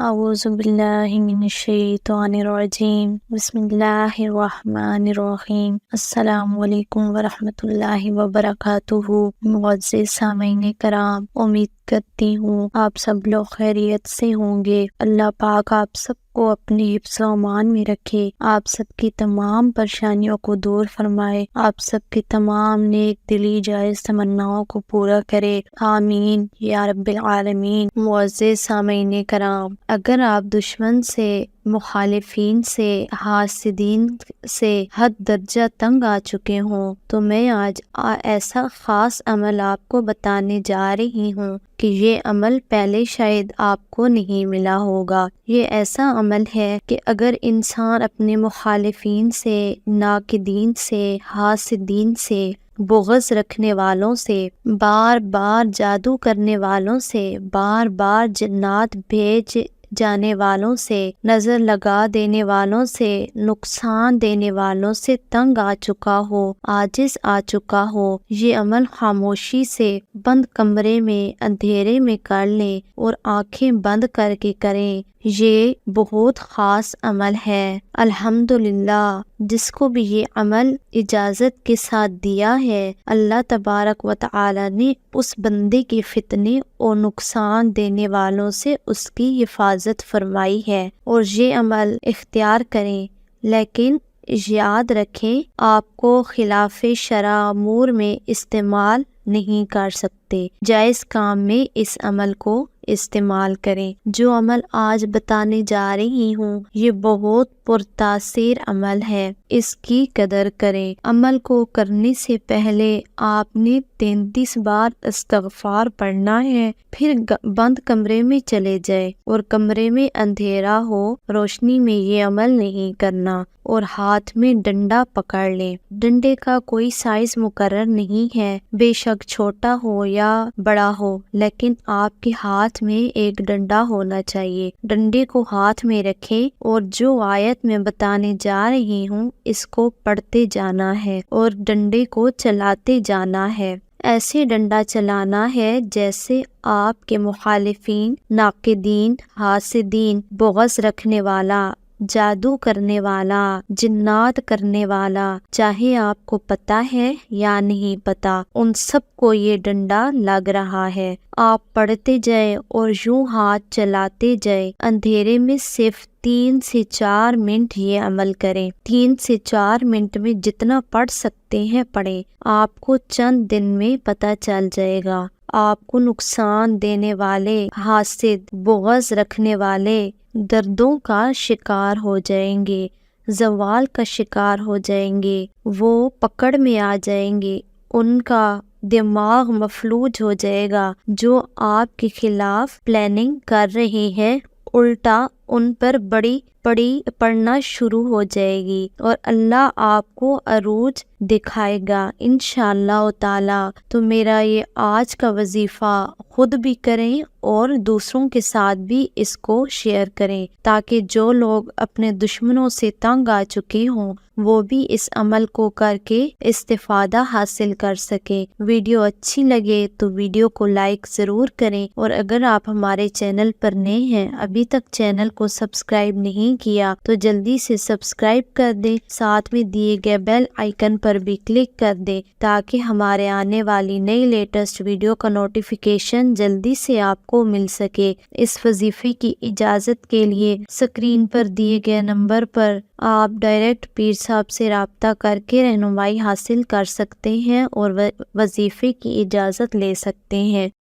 اعوذ باللہ من الشیطان الرجیم بسم اللہ الرحمن الرحیم السلام علیکم ورحمۃ اللہ وبرکاتہ۔ معزز سامعین کرام، امید کرتی ہوں آپ سب لوگ خیریت سے ہوں گے۔ اللہ پاک آپ سب کو اپنے حفظ و امان میں رکھے، آپ سب کی تمام پریشانیوں کو دور فرمائے، آپ سب کی تمام نیک دلی جائز تمناؤں کو پورا کرے، آمین یا رب العالمین۔ معزز سامعین کرام، اگر آپ دشمن سے، مخالفین سے، حاسدین سے حد درجہ تنگ آ چکے ہوں تو میں آج ایسا خاص عمل آپ کو بتانے جا رہی ہوں کہ یہ عمل پہلے شاید آپ کو نہیں ملا ہوگا۔ یہ ایسا عمل ہے کہ اگر انسان اپنے مخالفین سے، ناقدین سے، حاسدین سے، بغض رکھنے والوں سے، بار بار جادو کرنے والوں سے، بار بار جنات بھیج جانے والوں سے، نظر لگا دینے والوں سے، نقصان دینے والوں سے تنگ آ چکا ہو، عاجز آ چکا ہو، یہ عمل خاموشی سے بند کمرے میں اندھیرے میں کر لیں اور آنکھیں بند کر کے کریں۔ یہ بہت خاص عمل ہے۔ الحمدللہ، جس کو بھی یہ عمل اجازت کے ساتھ دیا ہے، اللہ تبارک و تعالی نے اس بندے کے فتنے اور نقصان دینے والوں سے اس کی حفاظت فرمائی ہے۔ اور یہ عمل اختیار کریں، لیکن یاد رکھیں آپ کو خلاف شرع امور میں استعمال نہیں کر سکتے۔ جائز کام میں اس عمل کو استعمال کریں۔ جو عمل آج بتانے جا رہی ہوں یہ بہت پرتاثیر عمل ہے، اس کی قدر کریں۔ عمل کو کرنے سے پہلے آپ نے 33 بار استغفار پڑھنا ہے، پھر بند کمرے میں چلے جائے اور کمرے میں اندھیرا ہو، روشنی میں یہ عمل نہیں کرنا، اور ہاتھ میں ڈنڈا پکڑ لیں۔ ڈنڈے کا کوئی سائز مقرر نہیں ہے، بے شک چھوٹا ہو یا بڑا ہو، لیکن آپ کے ہاتھ میں ایک ڈنڈا ہونا چاہیے۔ ڈنڈے کو ہاتھ میں رکھیں اور جو آیت میں بتانے جا رہی ہوں اس کو پڑھتے جانا ہے اور ڈنڈے کو چلاتے جانا ہے۔ ایسے ڈنڈا چلانا ہے جیسے آپ کے مخالفین، ناقدین، حاسدین، بغض رکھنے والا، جادو کرنے والا، جنات کرنے والا، چاہے آپ کو پتہ ہے یا نہیں پتہ، ان سب کو یہ ڈنڈا لگ رہا ہے۔ آپ پڑھتے جائیں اور یوں ہاتھ چلاتے جائیں۔ اندھیرے میں صرف 3 سے 4 منٹ یہ عمل کریں۔ 3 سے 4 منٹ میں جتنا پڑھ سکتے ہیں پڑھیں۔ آپ کو چند دن میں پتہ چل جائے گا۔ آپ کو نقصان دینے والے، حاسد، بغض رکھنے والے دردوں کا شکار ہو جائیں گے، زوال کا شکار ہو جائیں گے، وہ پکڑ میں آ جائیں گے، ان کا دماغ مفلوج ہو جائے گا۔ جو آپ کے خلاف پلاننگ کر رہے ہیں الٹا ان پر بڑی پڑنا شروع ہو جائے گی اور اللہ آپ کو عروج دکھائے گا انشاءاللہ تعالی۔ تو میرا یہ آج کا وظیفہ خود بھی کریں اور دوسروں کے ساتھ بھی اس کو شیئر کریں، تاکہ جو لوگ اپنے دشمنوں سے تنگ آ چکے ہوں وہ بھی اس عمل کو کر کے استفادہ حاصل کر سکیں۔ ویڈیو اچھی لگے تو ویڈیو کو لائک ضرور کریں، اور اگر آپ ہمارے چینل پر نئے ہیں، ابھی تک چینل کو سبسکرائب نہیں کیا تو جلدی سے سبسکرائب کر دیں، ساتھ میں دیے گئے بیل آئیکن پر بھی کلک کر دیں تاکہ ہمارے آنے والی نئی لیٹسٹ ویڈیو کا نوٹیفیکیشن جلدی سے آپ کو مل سکے۔ اس وظیفے کی اجازت کے لیے اسکرین پر دیے گئے نمبر پر آپ ڈائریکٹ پیر صاحب سے رابطہ کر کے رہنمائی حاصل کر سکتے ہیں اور وظیفے کی اجازت لے سکتے ہیں۔